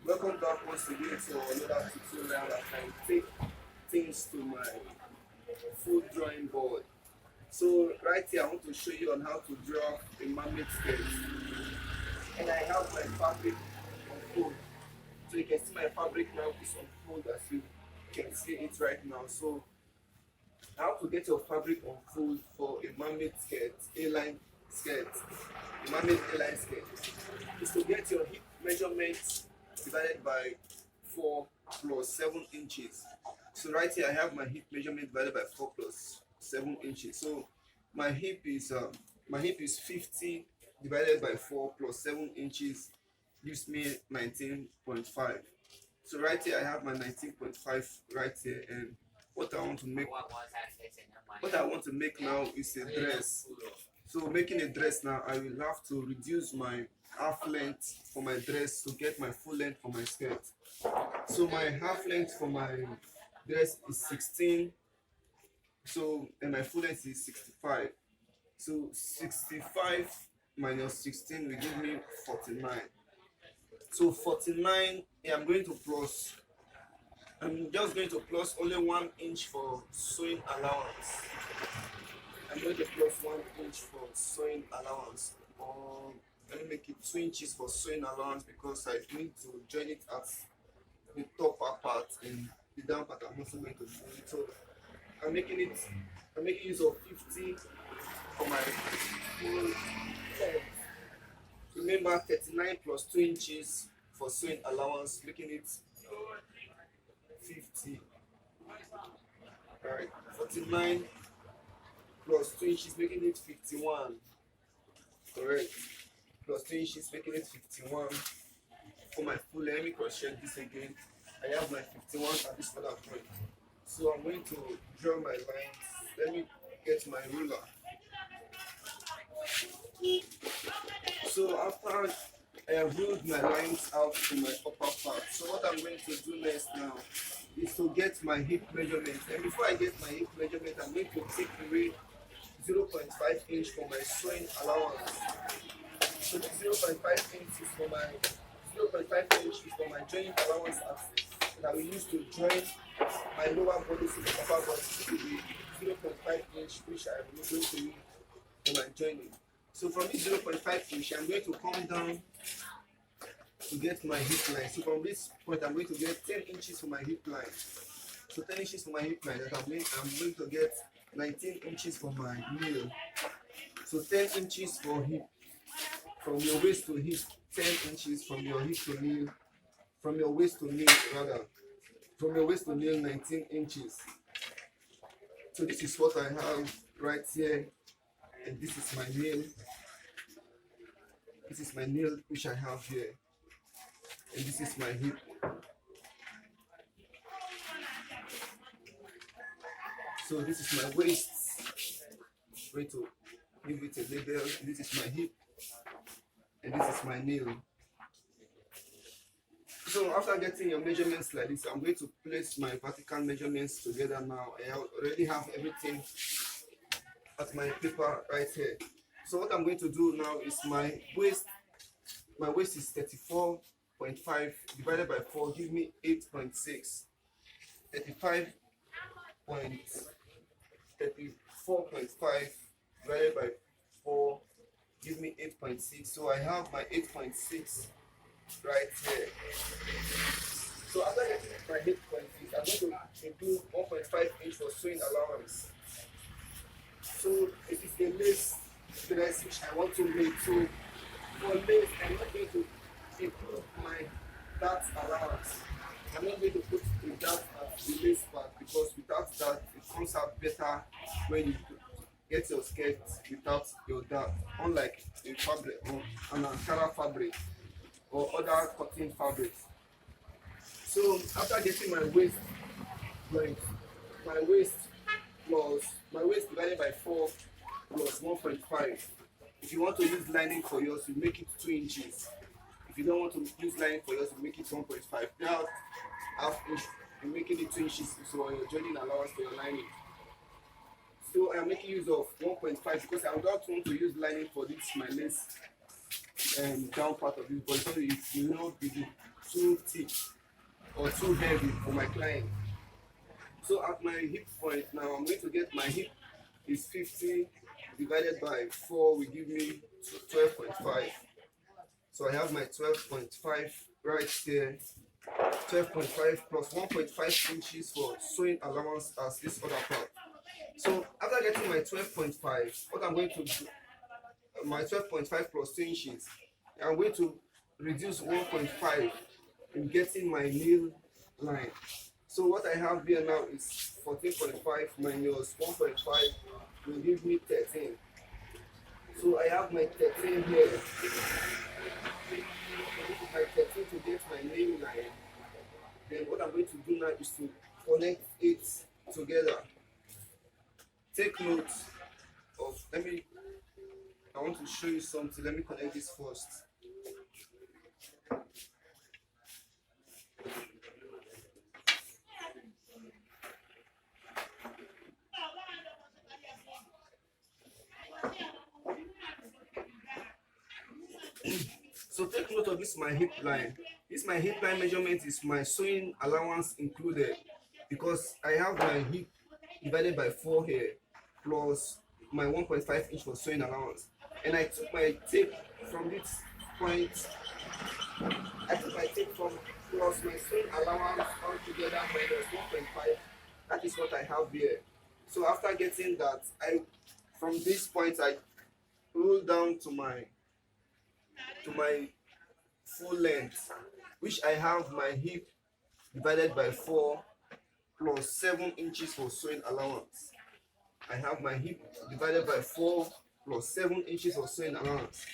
Welcome back once again to another tutorial that can take things to my full drawing board. So right here I want to show you on how to draw a mermaid skirt. And I have my fabric on fold. So you can see my fabric now is on fold as you can see it right now. So how to get your fabric on fold for a mermaid skirt, A-line skirt, a mermaid A-line skirt is to get your hip measurement divided by 4 plus 7 inches. So right here I have my hip measurement divided by 4 plus 7 inches. So my hip is 50 divided by 4 plus 7 inches gives me 19.5. So right here I have my 19.5 right here, and what I want to make what I want to make now is a dress. So making a dress now, I will have to reduce my half length for my dress to get my full length for my skirt. So my half length for my dress is 16. So and my full length is 65. So 65 minus 16 will give me 49. So 49, I'm just going to plus only 1 inch for sewing allowance. I'm going to plus 1 inch for sewing allowance, or let me make it 2 inches for sewing allowance because I need to join it at the top part and the down part. I'm also going to join it. So I'm making use of 50 for my full length. Remember 39 plus 2 inches for sewing allowance, making it 50. Alright, 49 plus 2 inches, making it 51. Correct. Plus 2 inches, making it 51. For my full, let me cross check this again. I have my 51 at this other point. So I'm going to draw my lines. Let me get my ruler. So after I have ruled my lines out to my upper part, so what I'm going to do next now is to get my hip measurement. And before I get my hip measurement, I'm going to take away 0.5 inch for my sewing allowance. So this 0.5 inch is for my 0.5 inch is for my joining allowance axis that we use to join my lower body to the upper body. This will be 0.5 inch, which I'm going to use for my joining. So from this 0.5 inch, I'm going to come down to get my hip line. So from this point, I'm going to get 10 inches for my hip line. So 10 inches for my hip line. That I'm going to get 19 inches for my nail. So 10 inches for hip, from your waist to hip, 10 inches from your hip to nail, from your waist to nail rather, from your waist to nail 19 inches. So this is what I have right here, and this is my nail. This is my nail which I have here, and this is my hip. So this is my waist. Going to give it a label. This is my hip, and this is my nail. So after getting your measurements like this, I'm going to place my vertical measurements together now. I already have everything at my paper right here. So what I'm going to do now is my waist. My waist is 34.5 divided by 4 give me 8.6. 34.5 divided by 4 give me 8.6. So I have my 8.6 right here. So after getting my 8.6, I'm going to include 1.5 inch for sewing allowance. So it is a lace dress which I want to make. So for lace, I'm not going to include my dart allowance. I'm not going to put the dart at the lace part because without that, it comes out better when you get your skirt without your dart. Unlike a fabric or an Ankara fabric or other cotton fabrics. So after getting my waist length, my waist divided by 4 plus 1.5. If you want to use lining for yours, you make it 2 inches. If you don't want to use lining for yours, you make it 1.5. Now, half inch, you're making it 2 inches, so you're joining allowance for your lining. So I'm making use of 1.5 because I don't want to use lining for this my lace down part of this, but so you know too thick or too heavy for my client. So at my hip point now, I'm going to get my hip is 50 divided by 4 will give me 12.5. So I have my 12.5 right there. 12.5 plus 1.5 inches for sewing allowance as this other part. So after getting my 12.5, what I'm going to do, my 12.5 plus 2 inches, I'm going to reduce 1.5 in getting my nail line. So what I have here now is 14.5 minus 1.5 will give me 13. So I have my 13 here. My 13 to get my nail line. Then what I'm going to do now is to connect it together. Take note of, I want to show you something. Let me connect this first. So take note of this, my hip line. This my hip line measurement is my sewing allowance included, because I have my hip divided by 4 here plus my 1.5 inch for sewing allowance. And I took my tape from this point. I took my tape from plus my sewing allowance altogether minus 1.5. That is what I have here. So after getting that, from this point I roll down to my full length, which I have my hip divided by 4 plus 7 inches for sewing allowance. I have my hip divided by 4 plus 7 inches of sewing allowance.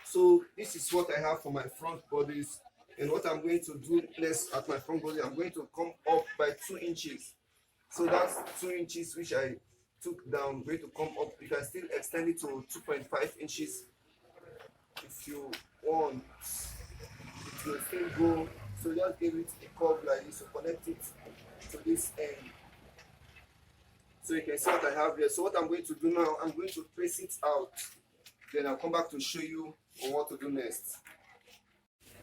So this is what I have for my front bodies. And what I'm going to do next at my front body, I'm going to come up by 2 inches. So that's 2 inches which I took down. I'm going to come up. You can still extend it to 2.5 inches if you want. It will still go. So just give it a curve like this to connect it to this end. So you can see what I have here. So what I'm going to do now, I'm going to trace it out. Then I'll come back to show you on what to do next.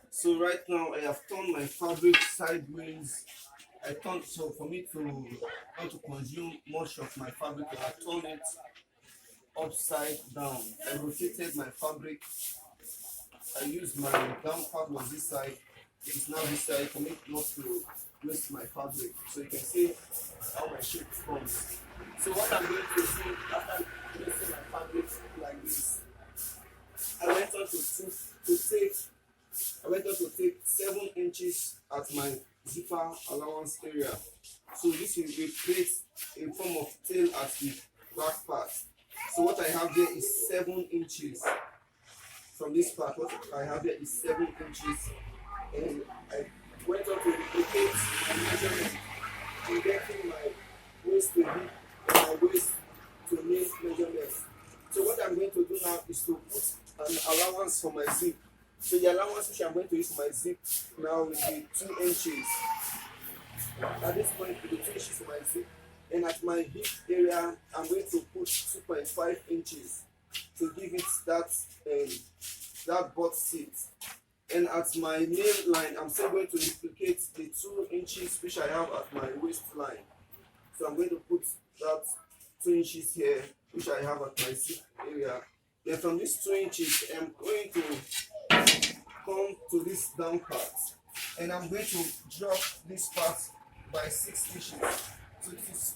So right now I have turned my fabric sideways. So for me to not to consume much of my fabric, I turn it upside down. I rotated my fabric. I used my down part on this side. It's now this side for me not to waste my fabric. So you can see how my shape comes. So what I'm going to do after placing my fabric like this, I went on to take 7 inches at my zipper allowance area. So this will create a form of tail at the back part. So what I have here is 7 inches. From this part, what I have here is 7 inches. And I went on to duplicate my measurement in getting my waist to hip and my waist to knee measurements. So what I'm going to do now is to put an allowance for my zip. So the allowance which I'm going to use for my zip now will be 2 inches. At this point, it will be 2 inches for my zip. And at my hip area, I'm going to put 2.5 inches to give it that butt seat. And at my nail line, I'm still going to duplicate the 2 inches which I have at my waistline. So I'm going to put that 2 inches here, which I have at my zip area. Then from this 2 inches, I'm going to come to this down part, and I'm going to drop this part by 6 inches. So this is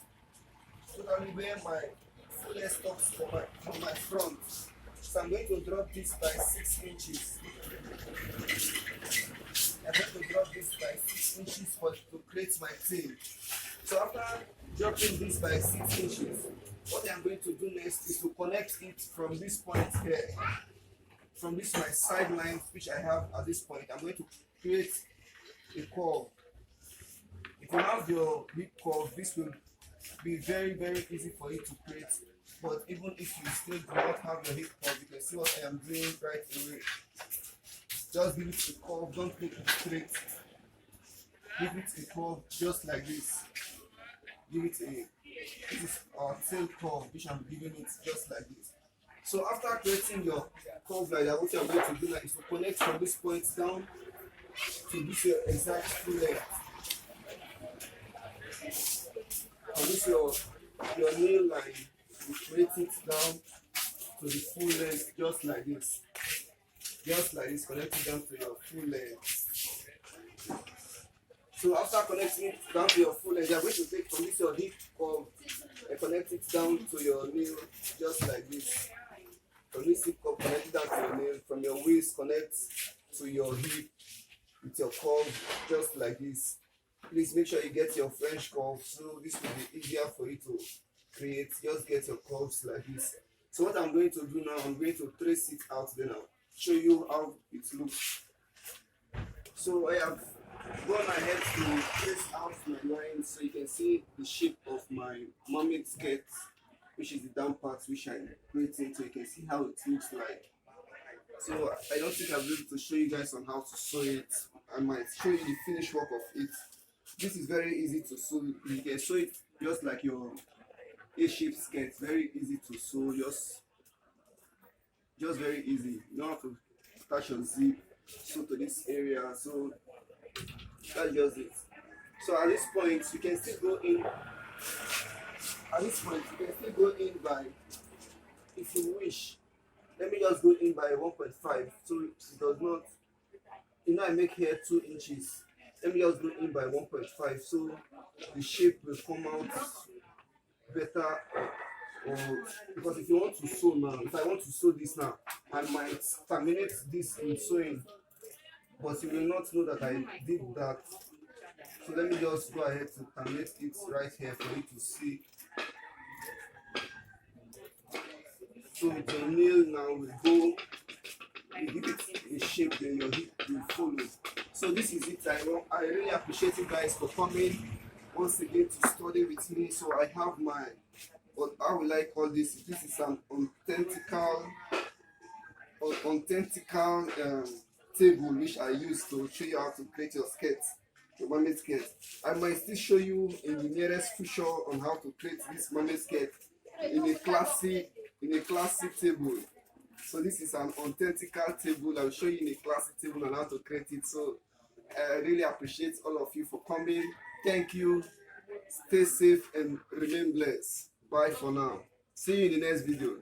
totally where my fullest stops for my front. So I'm going to drop this by 6 inches. I'm going to drop this by 6 inches to create my tail. So after dropping this by 6 inches, what I'm going to do next is to connect it from this point here. From this my side lines which I have at this point, I'm going to create a curve. If you have your hip curve, this will be very, very easy for you to create. But even if you still do not have your hip curve, you can see what I am doing right away. Just give it a curve, don't make it straight. Give it a curve just like this. This is our tail curve which I'm giving it just like this. So after creating your curve like that, what I'm going to do now is to connect from this point down to this your exact full length. And this your nail line, you create it down to the full length, just like this. Just like this, connect it down to your full length. So after connecting it down to your full length, you are going to take from this your hip curve and connect it down to your nail, just like this. From this hip curve, connect it down to your nail. From your waist, connect to your hip with your curve, just like this. Please make sure you get your French curve, so this will be easier for you to create. Just get your curves like this. So what I'm going to do now, I'm going to trace it out, then I'll show you how it looks. So I have gone ahead to trace out my lines so you can see the shape of my mermaid skirt, which is the down part which I'm creating, so you can see how it looks like. So I don't think I'll be able to show you guys on how to sew it. I might show you the finished work of it. This is very easy to sew. You can sew it just like your A-shaped skirt. Very easy to sew. Just very easy. You don't have to attach your zip, sew to this area. So that's just it. So at this point, you can still go in. At this point, you can still go in by, if you wish. Let me just go in by 1.5. So it does not. I make here 2 inches. Let me just go in by 1.5 so the shape will come out better. Because if you want to sew now, if I want to sew this now, I might terminate this in sewing, but you will not know that I did that. So let me just go ahead to terminate it right here for you to see. So the nail now will go, you give it a shape, then your hip will follow. So this is it. I really appreciate you guys for coming once again to study with me. So I have my, what I would like call this. This is an authentical table which I use to show you how to create your skirt, your mermaid skirt. I might still show you in the nearest future on how to create this mermaid skirt in a classic table. So this is an authentical table. I'll show you in a classic table on how to create it. So I really appreciate all of you for coming. Thank you. Stay safe and remain blessed. Bye for now. See you in the next video.